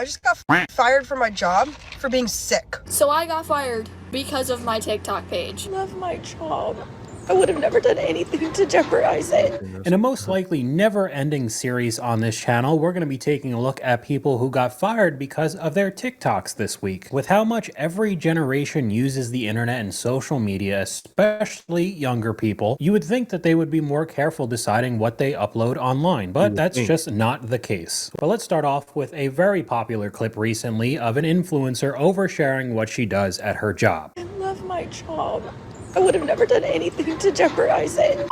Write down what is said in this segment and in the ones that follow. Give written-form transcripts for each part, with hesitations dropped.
I just got fired from my job for being sick. So I got fired because of my TikTok page. I love my job. I would have never done anything to jeopardize it. In a most likely never-ending series on this channel, we're going to be taking a look at people who got fired because of their TikToks this week. With how much every generation uses the internet and social media, especially younger people, you would think that they would be more careful deciding what they upload online, but that's just not the case. But let's start off with a very popular clip recently of an influencer oversharing what she does at her job. I love my job. I would have never done anything to jeopardize it.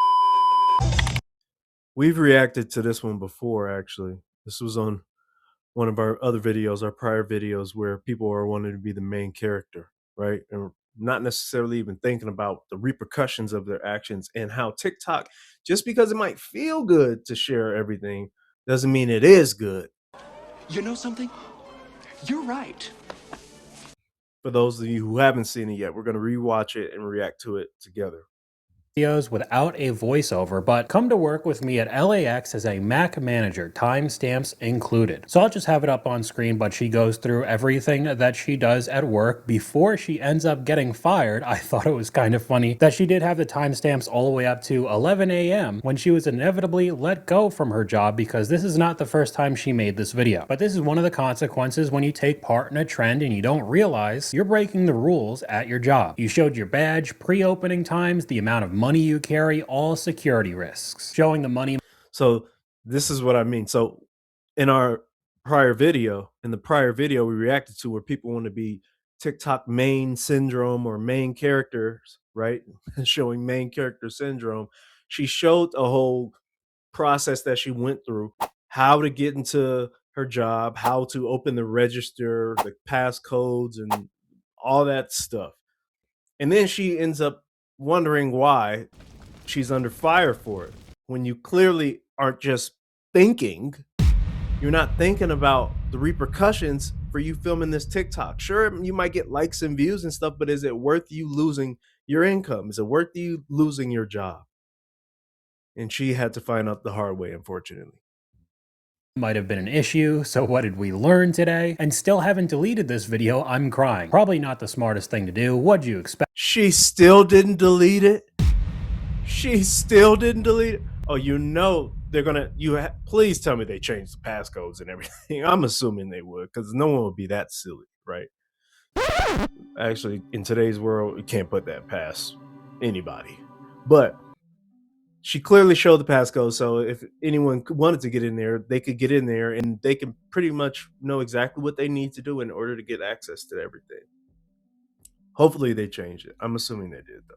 We've reacted to this one before, actually. This was on one of our other videos, our prior videos, where people are wanting to be the main character, right? And not necessarily even thinking about the repercussions of their actions, and how TikTok, just because it might feel good to share everything, doesn't mean it is good. You know something? You're right. For those of you who haven't seen it yet, we're going to rewatch it and react to it together. Videos without a voiceover, but come to work with me at LAX as a Mac manager, timestamps included. So I'll just have it up on screen, but she goes through everything that she does at work before she ends up getting fired. I thought it was kind of funny that she did have the timestamps all the way up to 11 a.m. when she was inevitably let go from her job, because this is not the first time she made this video. But this is one of the consequences when you take part in a trend and you don't realize you're breaking the rules at your job. You showed your badge, pre-opening times, the amount of money you carry, all security risks, showing the money. So this is what I mean. So in our prior video, we reacted to where people want to be TikTok main syndrome or main characters, right? Showing main character syndrome. She showed a whole process that she went through, how to get into her job, how to open the register, the passcodes, and all that stuff. And then she ends up wondering why she's under fire for it, when you clearly aren't just thinking. You're not thinking about the repercussions for you filming this TikTok. Sure, you might get likes and views and stuff, but is it worth you losing your income? Is it worth you losing your job? And she had to find out the hard way, unfortunately. Might have been an issue. So what did we learn today? And still haven't deleted this video. I'm crying. Probably not the smartest thing to do. What'd you expect? She still didn't delete it. She still didn't delete it. Oh, you know they're gonna. Please tell me they changed the passcodes and everything. I'm assuming they would, because no one would be that silly, right? Actually, in today's world, you can't put that past anybody. But she clearly showed the passcode, so if anyone wanted to get in there, they could get in there, and they can pretty much know exactly what they need to do in order to get access to everything. Hopefully they changed it. I'm assuming they did, though.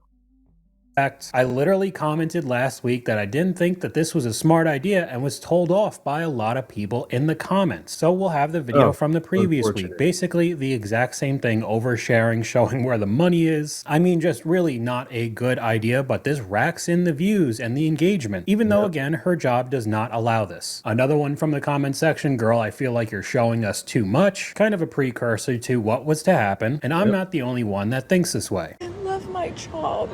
I literally commented last week that I didn't think that this was a smart idea and was told off by a lot of people in the comments. So we'll have the video from the previous week. Basically the exact same thing, oversharing, showing where the money is. I mean, just really not a good idea, but this racks in the views and the engagement, even though, again, her job does not allow this. Another one from the comment section, girl, I feel like you're showing us too much, kind of a precursor to what was to happen. And I'm not the only one that thinks this way. I love my job.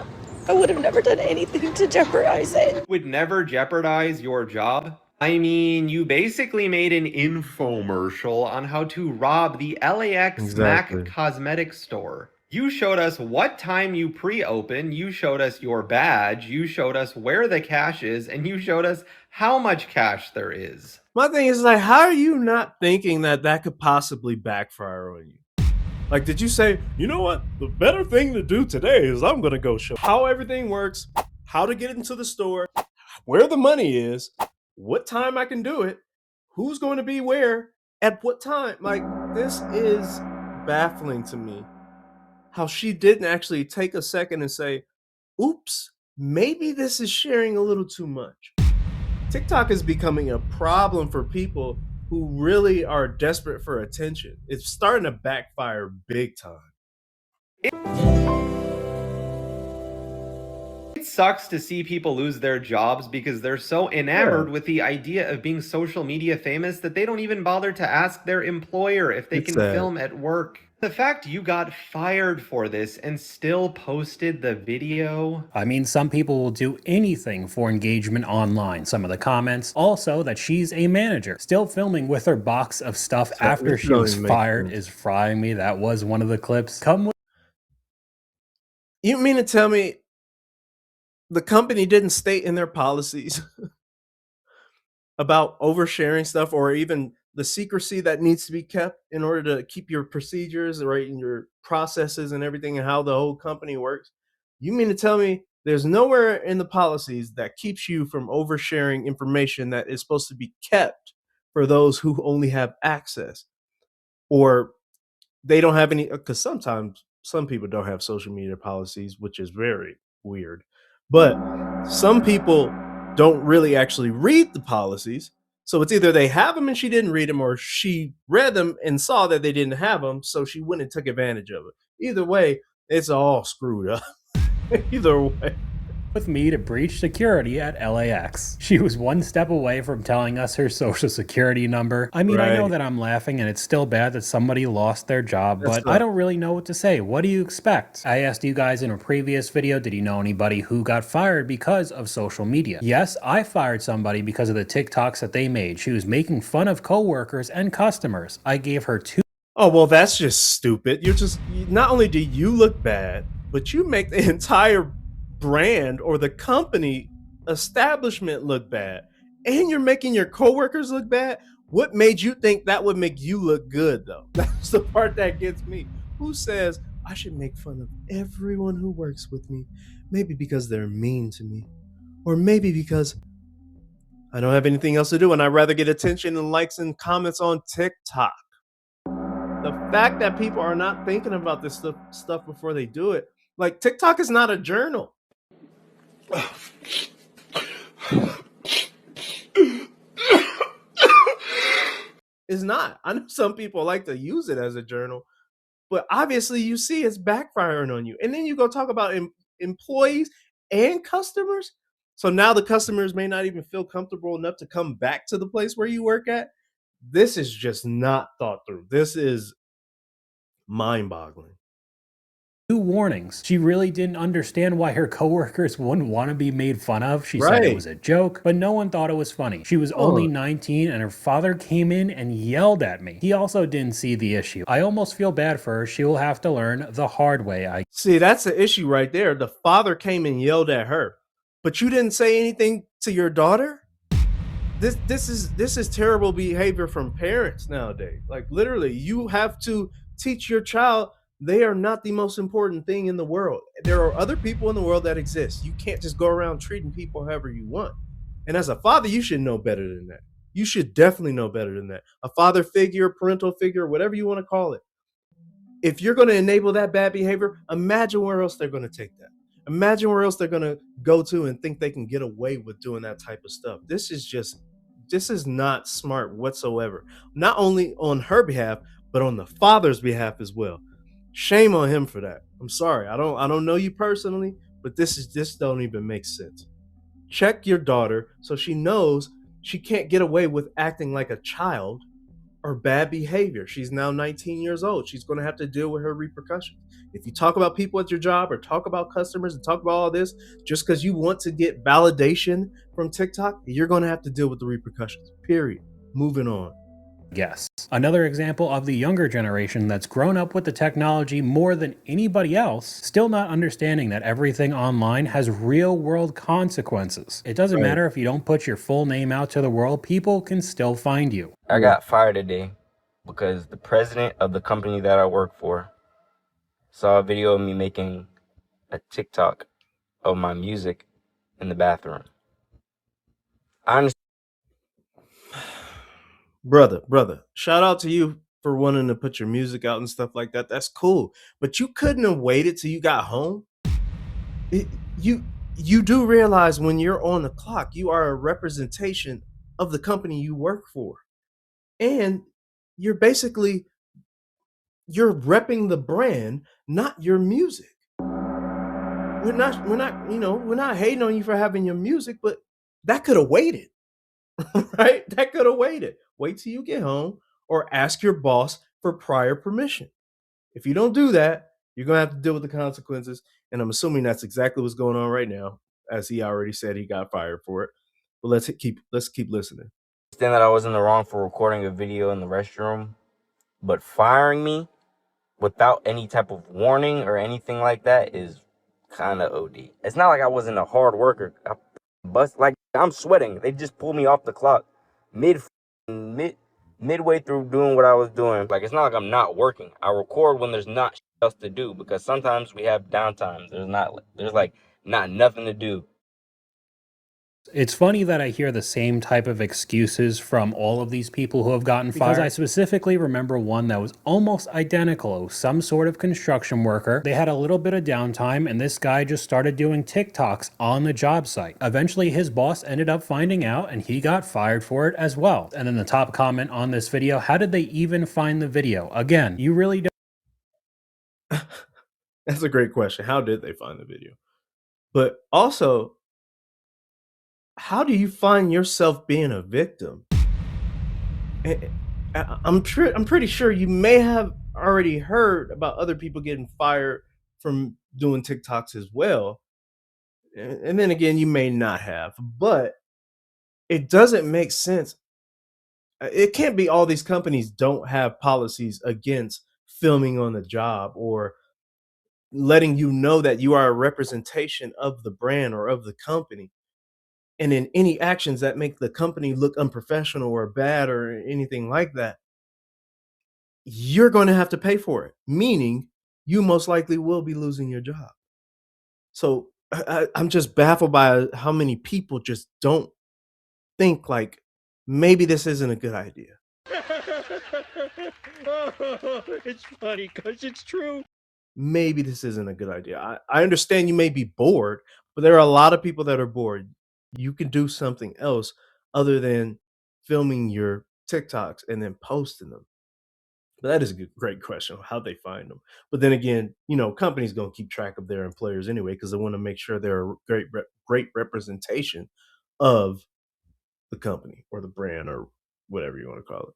I would have never done anything to jeopardize it. Would never jeopardize your job? I mean, you basically made an infomercial on how to rob the LAX Mac cosmetics store. You showed us what time you pre-open, you showed us your badge, you showed us where the cash is, and you showed us how much cash there is. My thing is, like, how are you not thinking that that could possibly backfire on you? Like, did you say, you know what, the better thing to do today is I'm going to go show how everything works, how to get into the store, where the money is, what time I can do it, who's going to be where, at what time. Like, this is baffling to me. How she didn't actually take a second and say, oops, maybe this is sharing a little too much. TikTok is becoming a problem for people who really are desperate for attention. It's starting to backfire big time. It sucks to see people lose their jobs because they're so enamored with the idea of being social media famous that they don't even bother to ask their employer if they can film at work. The fact you got fired for this and still posted the video. I mean, some people will do anything for engagement online. Some of the comments also that she's a manager. Still filming with her box of stuff So after it she don't was even make fired sense. is frying me. That was one of the clips. Come with You mean to tell me the company didn't state in their policies about oversharing stuff, or even the secrecy that needs to be kept in order to keep your procedures right and your processes and everything and how the whole company works? You mean to tell me there's nowhere in the policies that keeps you from oversharing information that is supposed to be kept for those who only have access, or they don't have any? Because sometimes some people don't have social media policies, which is very weird. But some people don't really actually read the policies. So it's either they have them and she didn't read them, or she read them and saw that they didn't have them, so she went and took advantage of it. Either way, it's all screwed up. Either way. me to breach security at LAX. She was one step away from telling us her social security number. I mean, I know Right. that I'm laughing and it's still bad that somebody lost their job, That's but I not- don't really know what to say. What do you expect? I asked you guys in a previous video, did you know anybody who got fired because of social media? Yes, I fired somebody because of the TikToks that they made. She was making fun of coworkers and customers. I gave her 2 Oh, well, that's just stupid. Not only do you look bad, but you make the entire brand or the company establishment look bad. And you're making your coworkers look bad. What made you think that would make you look good, though? That's the part that gets me. Who says I should make fun of everyone who works with me? Maybe because they're mean to me, or maybe because I don't have anything else to do and I'd rather get attention and likes and comments on TikTok. The fact that people are not thinking about this stuff before they do it. Like, TikTok is not a journal. It's not. I know some people like to use it as a journal, but obviously you see it's backfiring on you. And then you go talk about employees and customers. So now the customers may not even feel comfortable enough to come back to the place where you work at. This is just not thought through. This is mind-boggling. warnings. She really didn't understand why her coworkers wouldn't want to be made fun of. She said it Right. was a joke, but no one thought it was funny. She was only 19 and her father came in and yelled at me. He also didn't see the issue. I almost feel bad for her. She will have to learn the hard way. See, that's the issue right there. The father came and yelled at her, but you didn't say anything to your daughter? This is terrible behavior from parents nowadays. Like, literally, you have to teach your child they are not the most important thing in the world. There are other people in the world that exist. You can't just go around treating people however you want. And as a father, you should know better than that. You should definitely know better than that. A father figure, parental figure, whatever you want to call it. If you're going to enable that bad behavior, imagine where else they're going to take that. Imagine where else they're going to go to and think they can get away with doing that type of stuff. This is not smart whatsoever. Not only on her behalf, but on the father's behalf as well. Shame on him for that. I'm sorry. I don't know you personally, but this don't even make sense. Check your daughter so she knows she can't get away with acting like a child or bad behavior. She's now 19 years old. She's going to have to deal with her repercussions. If you talk about people at your job or talk about customers and talk about all this just because you want to get validation from TikTok, you're going to have to deal with the repercussions. Period. Moving on. Guess. Another example of the younger generation that's grown up with the technology more than anybody else, still not understanding that everything online has real world consequences. It doesn't matter if you don't put your full name out to the world, people can still find you. I got fired today because the president of the company that I work for saw a video of me making a TikTok of my music in the bathroom. I understand. Brother, shout out to you for wanting to put your music out and stuff like that. That's cool. But you couldn't have waited till you got home. You do realize when you're on the clock, you are a representation of the company you work for. And you're repping the brand, not your music. We're not hating on you for having your music, but that could have waited. Right? That could have waited. Wait till you get home or ask your boss for prior permission. If you don't do that, you're going to have to deal with the consequences. And I'm assuming that's exactly what's going on right now, as he already said he got fired for it. But let's keep listening. Understand that I was in the wrong for recording a video in the restroom, but firing me without any type of warning or anything like that is kind of OD. It's not like I wasn't a hard worker. I'm sweating. They just pulled me off the clock midway through doing what I was doing. Like, it's not like I'm not working. I record when there's not shit else to do, because sometimes we have downtimes. There's like not nothing to do. It's funny that I hear the same type of excuses from all of these people who have gotten fired. Because I specifically remember one that was almost identical. It was some sort of construction worker. They had a little bit of downtime, and this guy just started doing TikToks on the job site. Eventually, his boss ended up finding out, and he got fired for it as well. And then the top comment on this video, how did they even find the video? Again, you really don't. That's a great question. How did they find the video? But also, how do you find yourself being a victim? I'm pretty sure you may have already heard about other people getting fired from doing TikToks as well. And then again, you may not have, but it doesn't make sense. It can't be all these companies don't have policies against filming on the job or letting you know that you are a representation of the brand or of the company. And in any actions that make the company look unprofessional or bad or anything like that, you're going to have to pay for it, meaning you most likely will be losing your job. So I'm just baffled by how many people just don't think like, maybe this isn't a good idea. It's funny because it's true. Maybe this isn't a good idea. I understand you may be bored, but there are a lot of people that are bored. You can do something else other than filming your TikToks and then posting them. But that is a great question, how they find them. But then again, companies going to keep track of their employers anyway, because they want to make sure they're a great representation of the company or the brand or whatever you want to call it.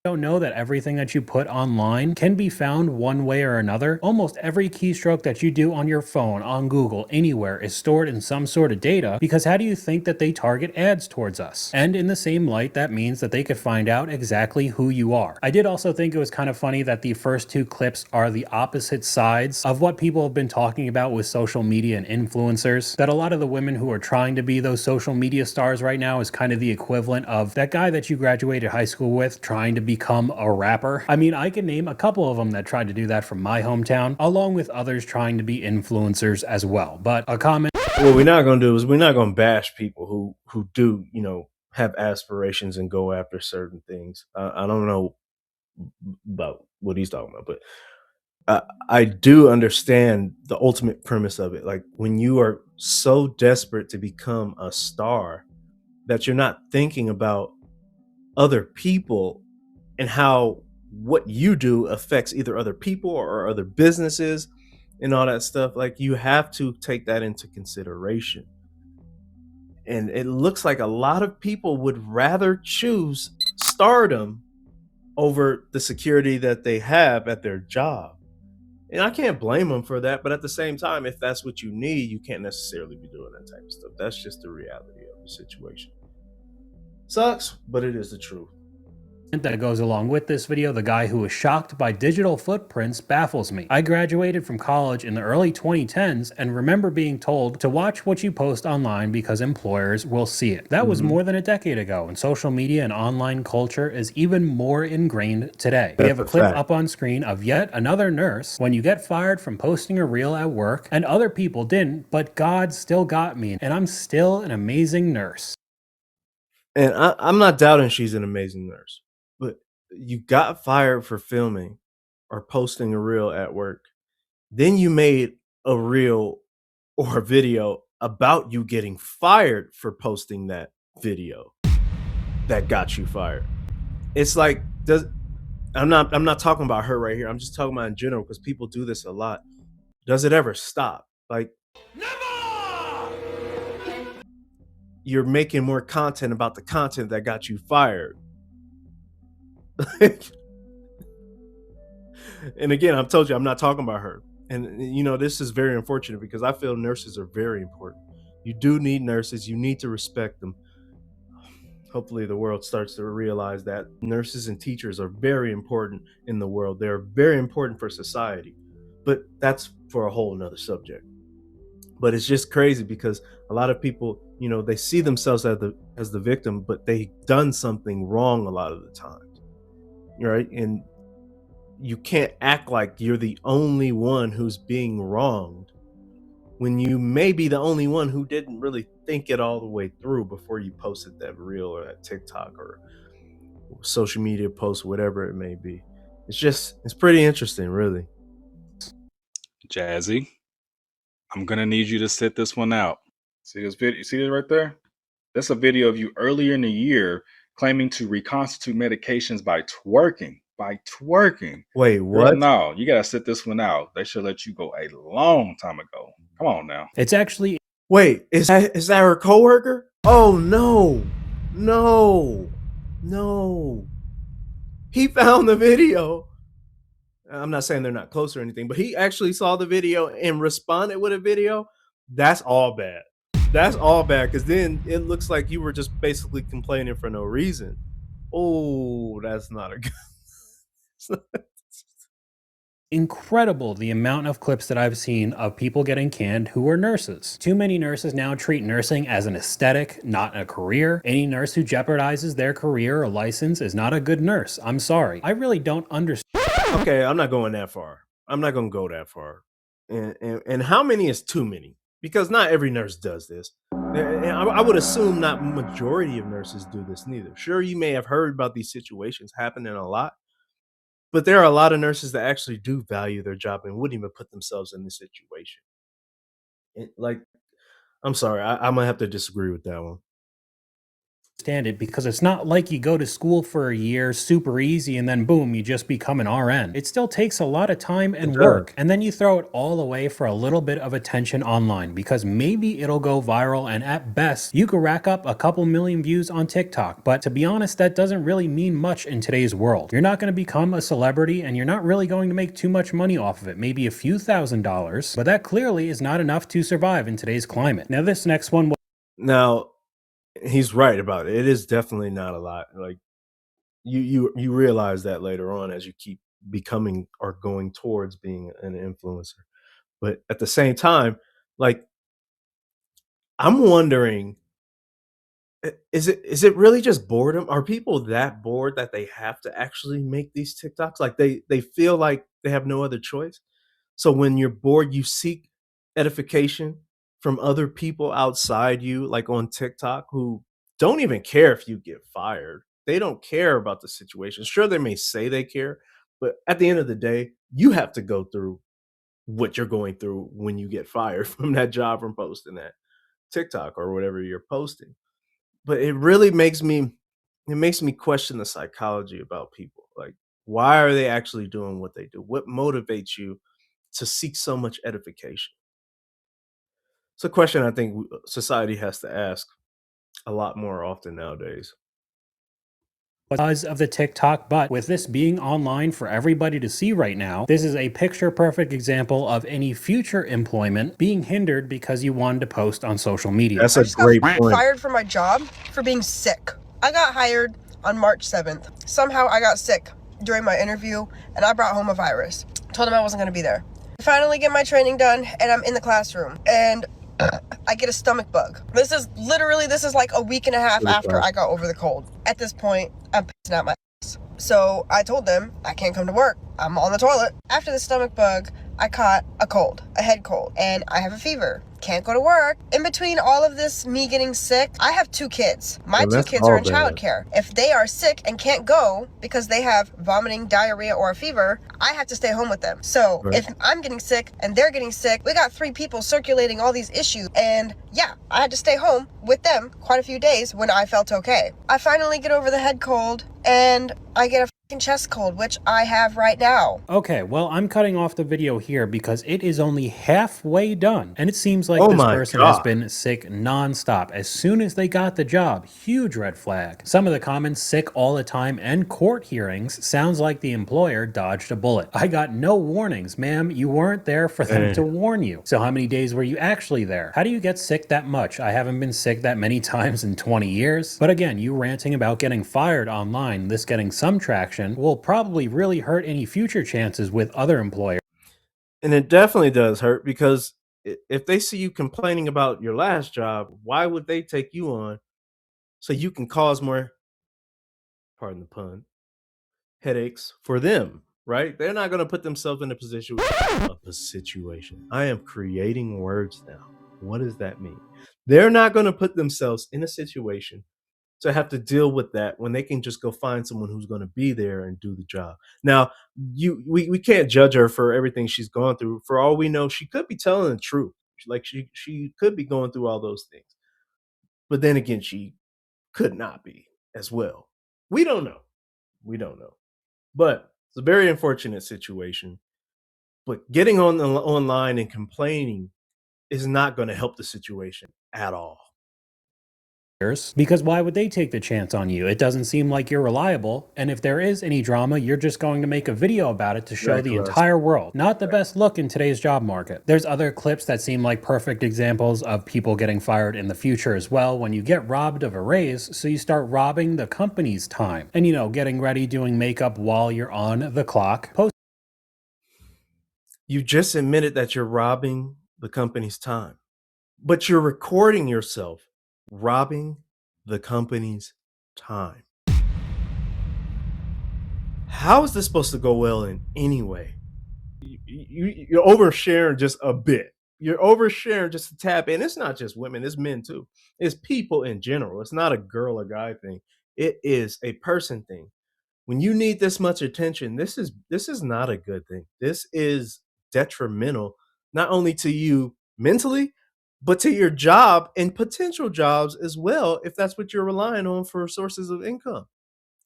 Don't know that everything that you put online can be found one way or another. Almost every keystroke that you do on your phone, on Google, anywhere is stored in some sort of data, because how do you think that they target ads towards us? And in the same light, that means that they could find out exactly who you are. I did also think it was kind of funny that the first two clips are the opposite sides of what people have been talking about with social media and influencers, that a lot of the women who are trying to be those social media stars right now is kind of the equivalent of that guy that you graduated high school with trying to become a rapper. I mean, I can name a couple of them that tried to do that from my hometown, along with others trying to be influencers as well. But a comment. What we're not going to do is we're not going to bash people who do, have aspirations and go after certain things. I don't know about what he's talking about, but I do understand the ultimate premise of it. Like, when you are so desperate to become a star that you're not thinking about other people and how what you do affects either other people or other businesses and all that stuff, like, you have to take that into consideration. And it looks like a lot of people would rather choose stardom over the security that they have at their job. And I can't blame them for that, but at the same time, if that's what you need, you can't necessarily be doing that type of stuff. That's just the reality of the situation. Sucks, but it is the truth. That goes along with this video, the guy who was shocked by digital footprints baffles me. I graduated from college in the early 2010s and remember being told to watch what you post online because employers will see it. That was more than a decade ago, and social media and online culture is even more ingrained today. We have a clip up on screen of yet another nurse. When you get fired from posting a reel at work, and other people didn't, but God still got me, and I'm still an amazing nurse. And I'm not doubting she's an amazing nurse. But you got fired for filming or posting a reel at work. Then you made a reel or a video about you getting fired for posting that video that got you fired. It's like, I'm not talking about her right here. I'm just talking about in general, because people do this a lot. Does it ever stop? Like, never! You're making more content about the content that got you fired. And again, I've told you, I'm not talking about her. And this is very unfortunate because I feel nurses are very important. You do need nurses. You need to respect them. Hopefully the world starts to realize that nurses and teachers are very important in the world. They're very important for society. But that's for a whole nother subject. But it's just crazy because a lot of people, they see themselves as the victim, but they've done something wrong a lot of the times. Right? And you can't act like you're the only one who's being wronged when you may be the only one who didn't really think it all the way through before you posted that reel or that TikTok or social media post, whatever it may be. It's pretty interesting, really. Jazzy, I'm gonna need you to sit this one out. See this video? You see this right there? That's a video of you earlier in the year claiming to reconstitute medications by twerking. Wait, what? Girl, no, you gotta sit this one out. They should let you go a long time ago. Come on now. It's actually... Wait, is that her coworker? Oh, no. He found the video. I'm not saying they're not close or anything, but he actually saw the video and responded with a video. That's all bad. Because then it looks like you were just basically complaining for no reason. Oh, that's not a good... Incredible the amount of clips that I've seen of people getting canned who are nurses. Too many nurses now treat nursing as an aesthetic, not a career. Any nurse who jeopardizes their career or license is not a good nurse. I'm sorry. I really don't understand. Okay, I'm not going that far. I'm not going to go that far. And how many is too many? Because not every nurse does this. And I would assume not majority of nurses do this neither. Sure, you may have heard about these situations happening a lot, but there are a lot of nurses that actually do value their job and wouldn't even put themselves in this situation. I'm sorry, I'm gonna have to disagree with that one. It because it's not like you go to school for a year super easy and then boom, you just become an RN. It still takes a lot of time and work, and then you throw it all away for a little bit of attention online because maybe it'll go viral, and at best you could rack up a couple million views on TikTok. But to be honest, that doesn't really mean much in today's world. You're not going to become a celebrity and you're not really going to make too much money off of it, maybe a few $1,000s, but that clearly is not enough to survive in today's climate. Now this next one... Now, he's right about it. It is definitely not a lot. Like you realize that later on as you keep becoming or going towards being an influencer. But at the same time, like I'm wondering, is it really just boredom? Are people that bored that they have to actually make these TikToks? Like they feel like they have no other choice. So when you're bored, you seek edification from other people outside you, like on TikTok, who don't even care if you get fired. They don't care about the situation. Sure, they may say they care, but at the end of the day, you have to go through what you're going through when you get fired from that job from posting that TikTok or whatever you're posting. But it really makes me question the psychology about people. Like, why are they actually doing what they do? What motivates you to seek so much edification? It's a question I think society has to ask a lot more often nowadays. Because of the TikTok, but with this being online for everybody to see right now, this is a picture-perfect example of any future employment being hindered because you wanted to post on social media. That's a great point. I got fired from my job for being sick. I got hired on March 7th. Somehow I got sick during my interview and I brought home a virus. Told them I wasn't going to be there. I finally get my training done and I'm in the classroom and I get a stomach bug. This is like a week and a half after I got over the cold. At this point, I'm pissing out my ass. So I told them I can't come to work. I'm on the toilet. After the stomach bug, I caught a head cold, and I have a fever. Can't go to work. In between all of this, me getting sick, I have 2 kids. My 2 kids are in childcare. If they are sick and can't go because they have vomiting, diarrhea, or a fever, I have to stay home with them. So if I'm getting sick and they're getting sick, we got 3 people circulating all these issues. And yeah, I had to stay home with them quite a few days when I felt okay. I finally get over the head cold and I get a chest cold, which I have right now. Okay, well, I'm cutting off the video here because it is only halfway done. And it seems like Oh this my person has God. been sick nonstop. As soon as they got the job, huge red flag. Some of the comments, sick all the time, and court hearings, sounds like the employer dodged a bullet. I got no warnings, ma'am. You weren't there for them to warn you. So how many days were you actually there? How do you get sick that much? I haven't been sick that many times in 20 years. But again, you ranting about getting fired online, this getting some traction, will probably really hurt any future chances with other employers. And it definitely does hurt because if they see you complaining about your last job, why would they take you on so you can cause more, pardon the pun, headaches for them, right? They're not going to put themselves in a position. I am creating words now. What does that mean? They're not going to put themselves in a situation to have to deal with that when they can just go find someone who's going to be there and do the job. Now, we can't judge her for everything she's gone through. For all we know, she could be telling the truth. Like she could be going through all those things. But then again, she could not be as well. We don't know. But it's a very unfortunate situation. But getting online and complaining is not going to help the situation at all. Because why would they take the chance on you? It doesn't seem like you're reliable. And if there is any drama, you're just going to make a video about it to show the entire world. Not the best look in today's job market. There's other clips that seem like perfect examples of people getting fired in the future as well. When you get robbed of a raise, so you start robbing the company's time. And getting ready, doing makeup while you're on the clock. You just admitted that you're robbing the company's time, but you're recording yourself robbing the company's time. How is this supposed to go well in any way? You're oversharing just a bit. You're oversharing just a tad bit. And it's not just women, it's men too. It's people in general. It's not a girl or guy thing. It is a person thing. When you need this much attention, this is not a good thing. This is detrimental, not only to you mentally, but to your job and potential jobs as well, if that's what you're relying on for sources of income.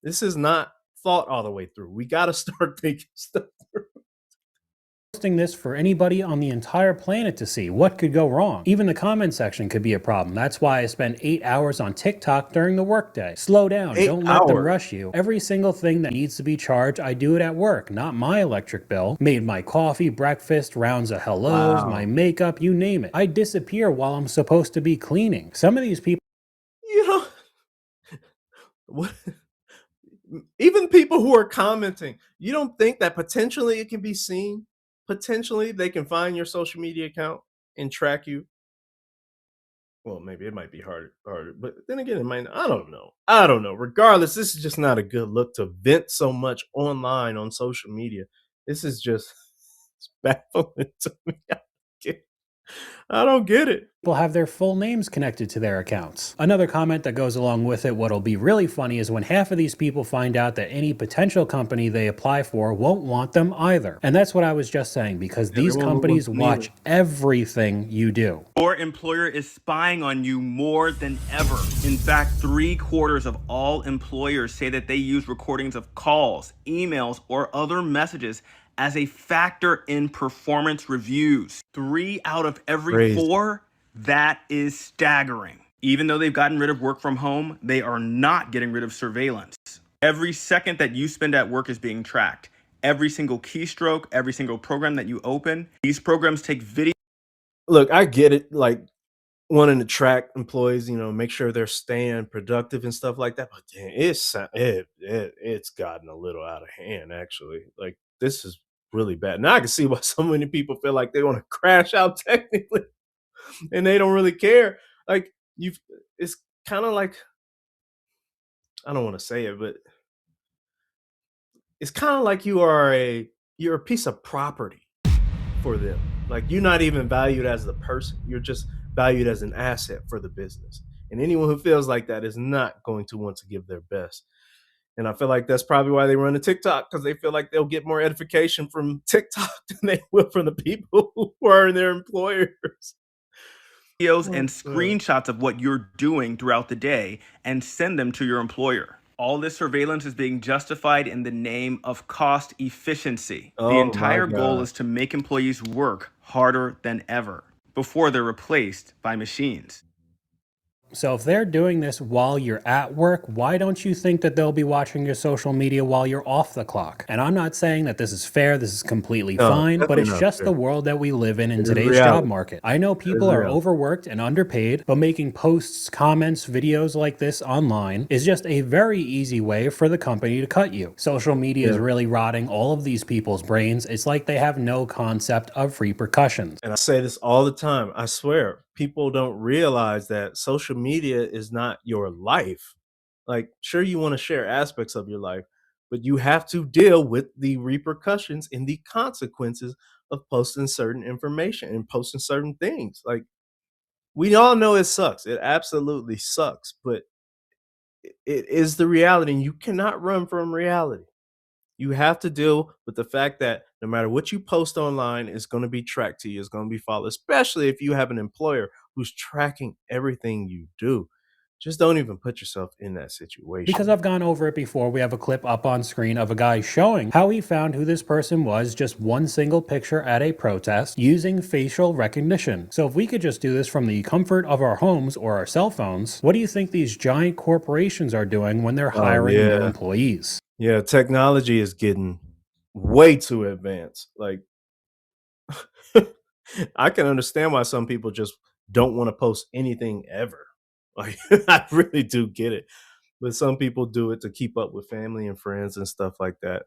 This is not thought all the way through. We got to start thinking stuff through. Posting this for anybody on the entire planet to see. What could go wrong? Even the comment section could be a problem. That's why I spend 8 hours on TikTok during the workday. Slow down. Don't let them rush you. Every single thing that needs to be charged, I do it at work, not my electric bill. Made my coffee, breakfast, rounds of hellos, my makeup, you name it. I disappear while I'm supposed to be cleaning. Some of these people, what? Even people who are commenting, you don't think that potentially it can be seen? Potentially they can find your social media account and track you. Well, maybe it might be harder, but then again, it might not. I don't know. Regardless, this is just not a good look to vent so much online on social media. This is just it's baffling to me. I don't get it. People have their full names connected to their accounts. Another comment that goes along with it, what'll be really funny is when half of these people find out that any potential company they apply for won't want them either. And that's what I was just saying, because these companies watch everything you do. Your employer is spying on you more than ever. In fact, 3/4 of all employers say that they use recordings of calls, emails, or other messages as a factor in performance reviews. 3 out of every 4, that is staggering. Even though they've gotten rid of work from home, they are not getting rid of surveillance. Every second that you spend at work is being tracked. Every single keystroke, every single program that you open, these programs take video. Look, I get it, like wanting to track employees, make sure they're staying productive and stuff like that. But damn, it's gotten a little out of hand, actually. Like, this is really bad. Now I can see why so many people feel like they want to crash out technically and they don't really care. Like, it's kind of like, I don't want to say it, but it's kind of like you're a piece of property for them. Like, you're not even valued as the person. You're just valued as an asset for the business. And anyone who feels like that is not going to want to give their best. And I feel like that's probably why they run to TikTok, because they feel like they'll get more edification from TikTok than they will from the people who are their employers. Videos and screenshots of what you're doing throughout the day and send them to your employer. All this surveillance is being justified in the name of cost efficiency. The Oh my entire goal God. is to make employees work harder than ever before they're replaced by machines. So if they're doing this while you're at work, why don't you think that they'll be watching your social media while you're off the clock? And I'm not saying that this is fair, this is completely No, fine, but definitely it's not just fair. the world that we live in It is today's job reality. market. I know That is people are reality. overworked and underpaid, but making posts, comments, videos like this online is just a very easy way for the company to cut you. Social media is Yeah. really rotting all of these people's brains. It's like they have no concept of repercussions. And I say this all the time. I swear, people don't realize that social media is not your life. Like, sure, you want to share aspects of your life, but you have to deal with the repercussions and the consequences of posting certain information and posting certain things. Like, we all know it sucks. It absolutely sucks, but it is the reality, and you cannot run from reality. You have to deal with the fact that no matter what you post online, it's going to be tracked to you, it's going to be followed, especially if you have an employer who's tracking everything you do. Just don't even put yourself in that situation. Because I've gone over it before, we have a clip up on screen of a guy showing how he found who this person was, just one single picture at a protest, using facial recognition. So if we could just do this from the comfort of our homes or our cell phones, what do you think these giant corporations are doing when they're Oh, hiring new yeah. employees? Yeah, technology is getting way too advanced. Like, I can understand why some people just don't want to post anything ever. Like, I really do get it. But some people do it to keep up with family and friends and stuff like that.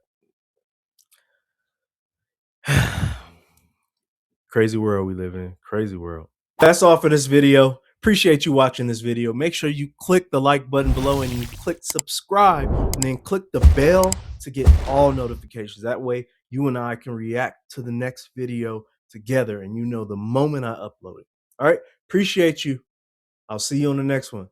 Crazy world we live in. Crazy world. That's all for this video. Appreciate you watching this video. Make sure you click the like button below and you click subscribe and then click the bell to get all notifications. That way you and I can react to the next video together and you know the moment I upload it. All right. Appreciate you. I'll see you on the next one.